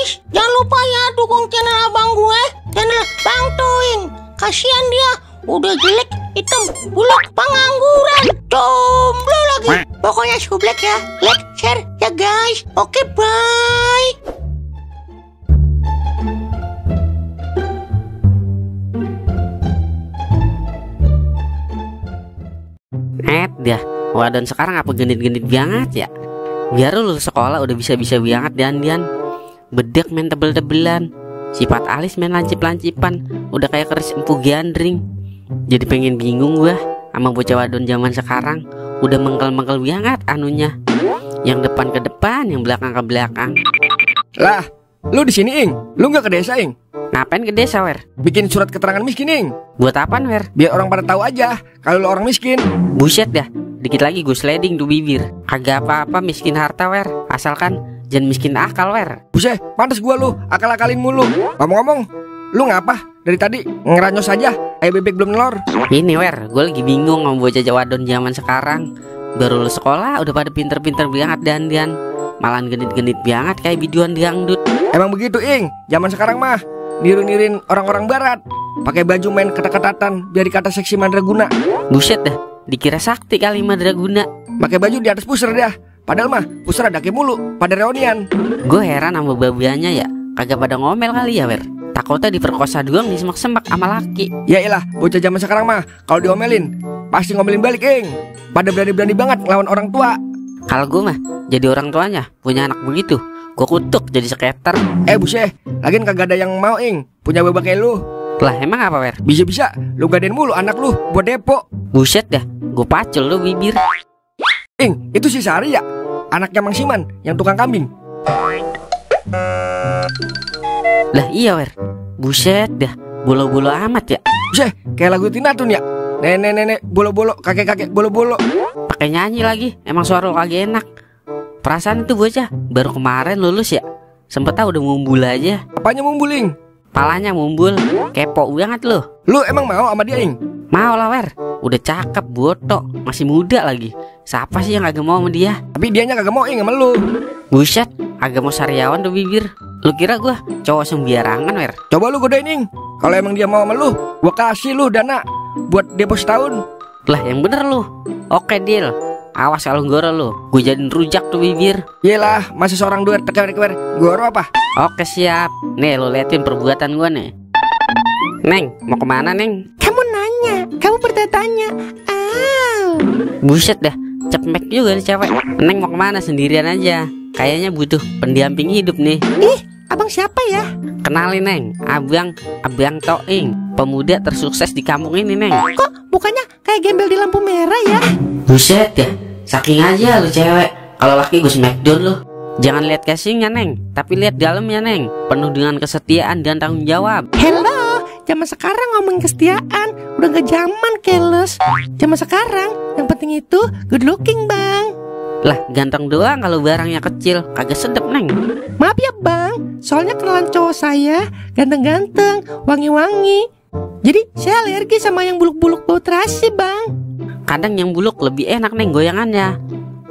guys, jangan lupa ya dukung channel abang gue, channel Bang Toing. Kasihan dia, udah jelek, hitam, buluk, pengangguran, jomblo lagi. Pokoknya sublek ya, like, share ya guys. Oke, bye. Dah, wadon sekarang apa genit-genit banget ya. Biar lu sekolah udah bisa-bisa banget dandian. Bedek main tebel-tebelan, sifat alis main lancip-lancipan, udah kayak keris empu gandring. Jadi pengen bingung gua sama bocah wadon zaman sekarang. Udah mengkel-mengkel banget anunya. Yang depan ke depan, yang belakang ke belakang. Lah, lu di sini, Ing? Lu nggak ke desa, Ing? Ngapain ke desa, Wer? Bikin surat keterangan miskin, Ing. Buat apaan, Wer? Biar orang pada tahu aja kalau lu orang miskin. Buset dah, dikit lagi gue sliding tuh bibir. Kagak apa-apa miskin harta, Wer. Asalkan jangan miskin akal, Wer. Buset, pantes gua lu akal-akalin mulu. Ngomong-ngomong, lu ngapa? Dari tadi ngeranyos aja, ayam bebek belum nelor. Ini, Wer, gue lagi bingung sama bocah wadon zaman sekarang. Baru lulus sekolah udah pada pinter-pinter banget dandian. Malah genit-genit banget kayak biduan dangdut. Emang begitu, Ing. Zaman sekarang mah niru-niruin orang-orang barat. Pakai baju main ketat-ketatan biar dikata seksi mandraguna. Buset dah, dikira sakti kali mandraguna. Pakai baju di atas pusar dah. Padahal mah pusar ada mulu pada reunian. Gue heran sama babiannya ya, kagak pada ngomel kali ya, Wer. Takutnya diperkosa doang disemak-semak sama laki. Ya iyalah, bocah zaman sekarang mah kalau diomelin pasti ngomelin balik, Ing. Pada berani-berani banget ngelawan orang tua. Kalau gue mah jadi orang tuanya punya anak begitu, gue kutuk jadi skater. Buset, lagian kagak ada yang mau, Ing, punya babak kayak lu. Lah emang apa, Wer? Bisa-bisa lu gadein mulu anak lu buat depo. Buset dah, gue pacul lu bibir. Ing, itu si Sari ya? Anaknya Mang Siman yang tukang kambing. Lah iya, Wer. Buset dah, bolo-bolo amat ya. Buset, kayak lagu Tina tuh ya. Nenek-nenek bolo-bolo, kakek-kakek bolo-bolo. Pakai nyanyi lagi, emang suara lu kagak enak. Perasaan itu bocah baru kemarin lulus ya. Sempet tau udah mumbul aja. Apanya mumbuling? Palanya mumbul, kepo banget lu. Lu emang mau sama dia, Ing? Mau lah, Wer. Udah cakep, botok, masih muda lagi. Siapa sih yang kagak mau sama dia? Tapi dianya kagak mau, Ing, sama lu. Buset, agak mau sariawan tuh bibir. Lu kira gua cowok sembarangan, Wer? Coba lu godain, Ing. Kalau emang dia mau sama lu, gua kasih lu dana buat depo setahun. Lah yang bener lu. Oke, deal. Awas kalau goro lu, gue jadiin rujak tuh bibir. Yelah, masih seorang duet teker-teker. Goro apa? Oke, siap. Nih lu liatin perbuatan gua nih. Neng, mau kemana, Neng? Kamu nanya, kamu bertanya. Buset dah, cepmek juga nih cewek. Neng mau kemana sendirian aja? Kayaknya butuh pendamping hidup nih. Ih, abang siapa ya? Kenalin, Neng, Abang Toing, pemuda tersukses di kampung ini, Neng. Kok mukanya kayak gembel di lampu merah ya? Buset ya, saking aja lu cewek. Kalau laki gue smackdown lu. Jangan lihat casingnya, Neng, tapi lihat dalamnya, Neng. Penuh dengan kesetiaan dan tanggung jawab. Hello, zaman sekarang ngomongin kesetiaan udah gak zaman, keles. Zaman sekarang yang penting itu good looking, Bang. Lah ganteng doang kalau barangnya kecil, kagak sedep, Neng. Maaf ya, Bang, soalnya kenalan cowok saya ganteng-ganteng, wangi-wangi. Jadi saya alergi sama yang buluk-buluk bau terasi, Bang. Kadang yang buluk lebih enak, Neng, goyangannya.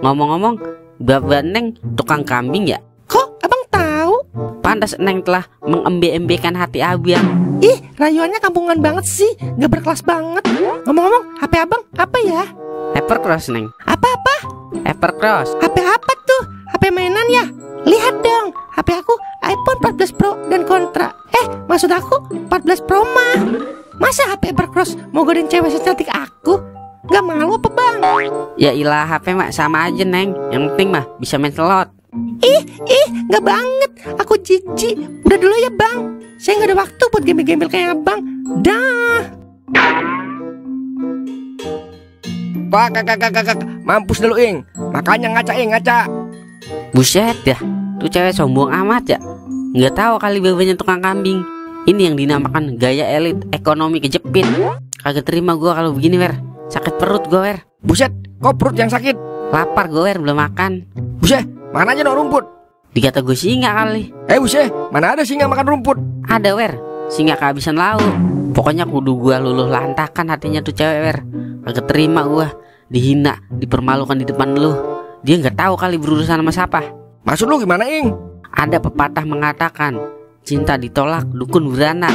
Ngomong-ngomong, Bapak Neng tukang kambing ya? Kok abang tahu? Pantas Neng telah mengembe-embekan hati abang. Ih, rayuannya kampungan banget sih, gak berkelas banget. Ngomong-ngomong, HP abang apa ya? Evercross, Neng. Apa-apa? Evercross. HP apa tuh? HP mainan ya? Lihat dong, HP aku iPhone 14 Pro dan kontra. Maksud aku 14 Pro mah. Masa HP Evercross mau godain cewek secantik aku? Gak malu apa, Bang? Ya ilah, HP mah sama aja, Neng. Yang penting mah bisa main slot. Ih, gak banget. Aku jijik. Udah dulu ya, Bang. Saya gak ada waktu buat gembel-gembel kayak abang. Dah. Kakak, mampus dulu, Ing. Makanya ngaca, Ing, ngaca. Buset dah, tuh cewek sombong amat ya. Nggak tahu kali babanya tukang kambing. Ini yang dinamakan gaya elit ekonomi kejepit. Kagak terima gua kalau begini, Wer. Sakit perut gua, Wer. Buset, kok perut yang sakit? Lapar gua, Wer, belum makan. Buset, makan aja no rumput. Dikata gue singa kali. Buset, mana ada singa makan rumput? Ada, Wer, singa kehabisan lauk. Pokoknya kudu gua luluh lantakan hatinya tuh cewek, Wer. Kagak terima gua dihina, dipermalukan di depan lu. Dia nggak tahu kali berurusan sama siapa. Maksud lu gimana, Ing? Ada pepatah mengatakan, cinta ditolak, dukun beranak.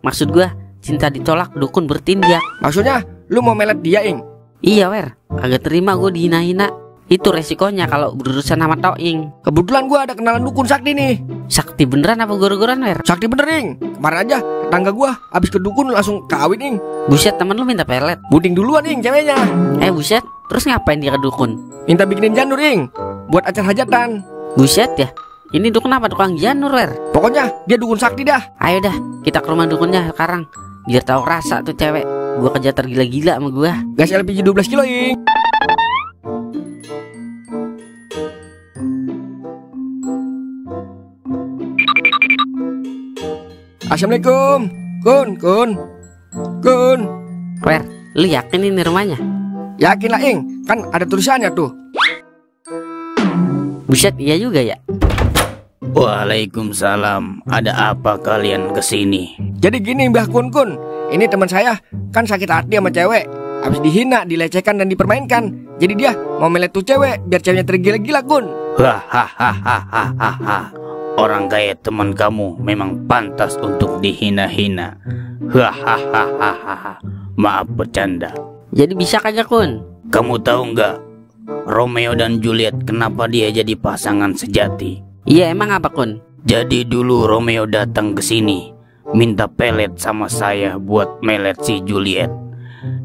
Maksud gua, cinta ditolak, dukun bertindak. Maksudnya lu mau melet dia, Ing? Iya, Wer. Kagak terima gua dihina-hina. Itu resikonya kalau berurusan sama Toing. Kebetulan gua ada kenalan dukun sakti nih. Sakti beneran apa gor-goran, Wer? Sakti bener, Ing. Kemarin aja tetangga gua abis ke dukun langsung kawin, Ing. Buset, temen lu minta pelet. Bunting duluan, Ing, ceweknya. Buset, terus ngapain dia ke dukun? Minta bikinin janur, Ing, buat acara hajatan. Buset ya. Ini dukun apa, tukang janur, Wer? Pokoknya dia dukun sakti dah. Ayo dah, kita ke rumah dukunnya sekarang. Biar tahu rasa tuh cewek. Gua kerja tergila-gila sama gua. Gas LPG 12 kilo, Ing. Assalamualaikum. Kun. Wer, lu yakin ini rumahnya? Yakin lah, Ing, kan ada tulisannya tuh. Buset, iya juga ya. Waalaikumsalam. Ada apa kalian kesini? Jadi gini, Mbah Kun. Ini teman saya kan sakit hati sama cewek. Habis dihina, dilecehkan dan dipermainkan. Jadi dia mau melet tuh cewek biar ceweknya tergila-gila, Kun. Hahaha. Orang kayak teman kamu memang pantas untuk dihina-hina. Hahaha. Maaf bercanda. Jadi bisa kagak, Kun? Kamu tahu nggak, Romeo dan Juliet kenapa dia jadi pasangan sejati? Iya, emang apa, Kun? Jadi dulu Romeo datang ke sini, minta pelet sama saya buat melet si Juliet.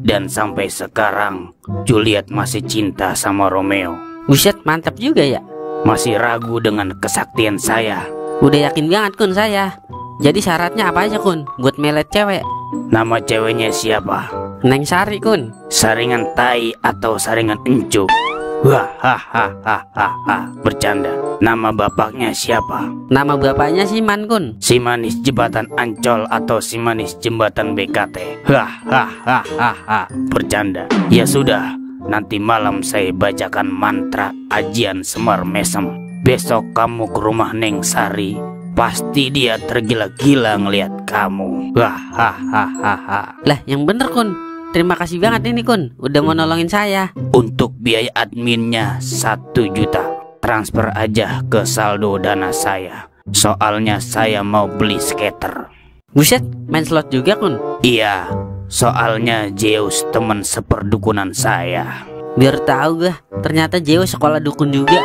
Dan sampai sekarang Juliet masih cinta sama Romeo. Buset, mantap juga ya. Masih ragu dengan kesaktian saya. Udah yakin banget, Kun, saya. Jadi syaratnya apa aja, Kun, buat melet cewek? Nama ceweknya siapa? Neng Sari, Kun. Saringan tai atau saringan encu? Hahaha. Bercanda. Nama bapaknya siapa? Nama bapaknya Siman, Kun. Si manis jembatan Ancol atau si manis jembatan BKT? Hahaha. Bercanda. Ya sudah, nanti malam saya bacakan mantra ajian Semar Mesem. Besok kamu ke rumah Neng Sari. Pasti dia tergila-gila ngelihat kamu. Hahaha. Lah, yang bener, Kun. Terima kasih banget ini, Kun, udah mau nolongin saya. Untuk biaya adminnya 1 juta. Transfer aja ke saldo dana saya. Soalnya saya mau beli skater. Buset, main slot juga, Kun? Iya, soalnya Zeus teman seperdukunan saya. Biar tahu gua, ternyata Zeus sekolah dukun juga.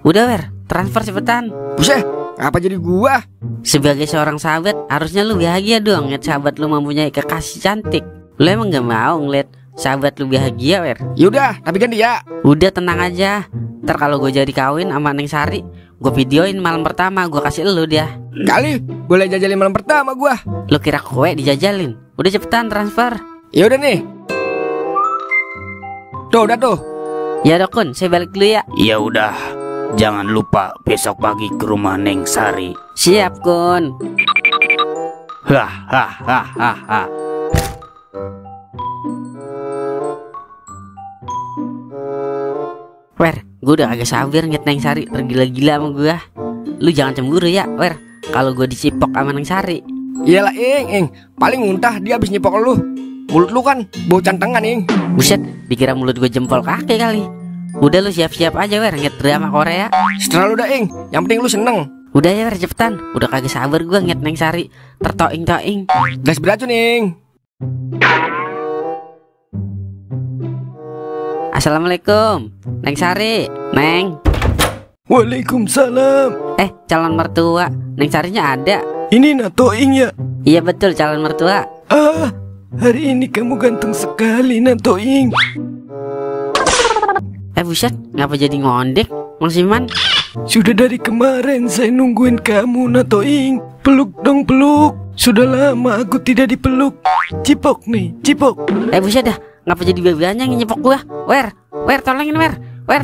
Udah, Wer, transfer cepetan. Buset, apa jadi gua? Sebagai seorang sahabat, harusnya lu bahagia dong ngeliat sahabat lu mempunyai kekasih cantik. Lu emang gak mau ngeliat sahabat lu bahagia, Wer? Yaudah, tapi kan dia. Udah, tenang aja. Ntar kalau gue jadi kawin sama Neng Sari, gue videoin malam pertama, gue kasih lu dia. Kali, boleh jajalin malam pertama gua. Lu kira kue dijajalin? Udah cepetan transfer. Yaudah nih. Tuh, udah tuh. Ya udah, Kun, saya balik dulu ya. Ya udah, jangan lupa besok pagi ke rumah Neng Sari. Siap, Kun. Hahaha. Wer, gue udah agak sabar ngeliat Neng Sari tergila-gila sama gue. Lu jangan cemburu ya, Wer, kalau gue dicipok sama Neng Sari. Iyalah, Ing, paling muntah dia habis nyipok lu. Mulut lu kan bau cantengan, Ing. Buset, dikira mulut gue jempol kaki kali. Udah, lu siap-siap aja, Wer, ngeliat drama Korea. Setelah lu dah, Ing, yang penting lu seneng. Udah ya, Wer, cepetan. Udah kagak sabar gue ngeliat Neng Sari tertoing-toing. Gas beracun, Ing. Assalamualaikum, Neng Sari. Neng. Waalaikumsalam. Calon mertua Neng Sarinya ada? Ini Natoing ya? Iya betul, calon mertua. Ah, hari ini kamu ganteng sekali Natoing. Buset, ngapa jadi ngondek, Mang Siman? Sudah dari kemarin saya nungguin kamu Natoing. Peluk dong, peluk. Sudah lama aku tidak dipeluk. Cipok nih, cipok. Buset dah, ngapa jadi bebannya yang nyepok gua? Wer, tolongin, Wer,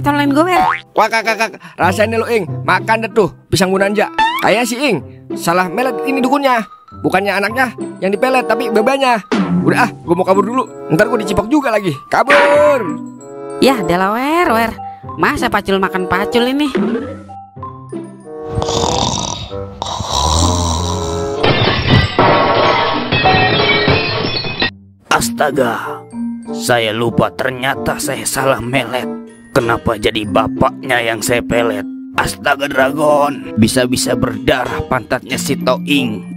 tolongin gua, Wer. Wah, kakak, rasain lu, Ing. Makan deh tuh pisang gunanja. Kayaknya si Ing salah melet ini dukunnya. Bukannya anaknya yang dipelet, tapi bebannya. Udah gua mau kabur dulu. Ntar gua dicipok juga lagi. Kabur. Ya, delah, Wer. Masa pacul makan pacul ini? Astaga, saya lupa ternyata saya salah melet. Kenapa jadi bapaknya yang saya pelet? Astaga Dragon, bisa-bisa berdarah pantatnya si Toing.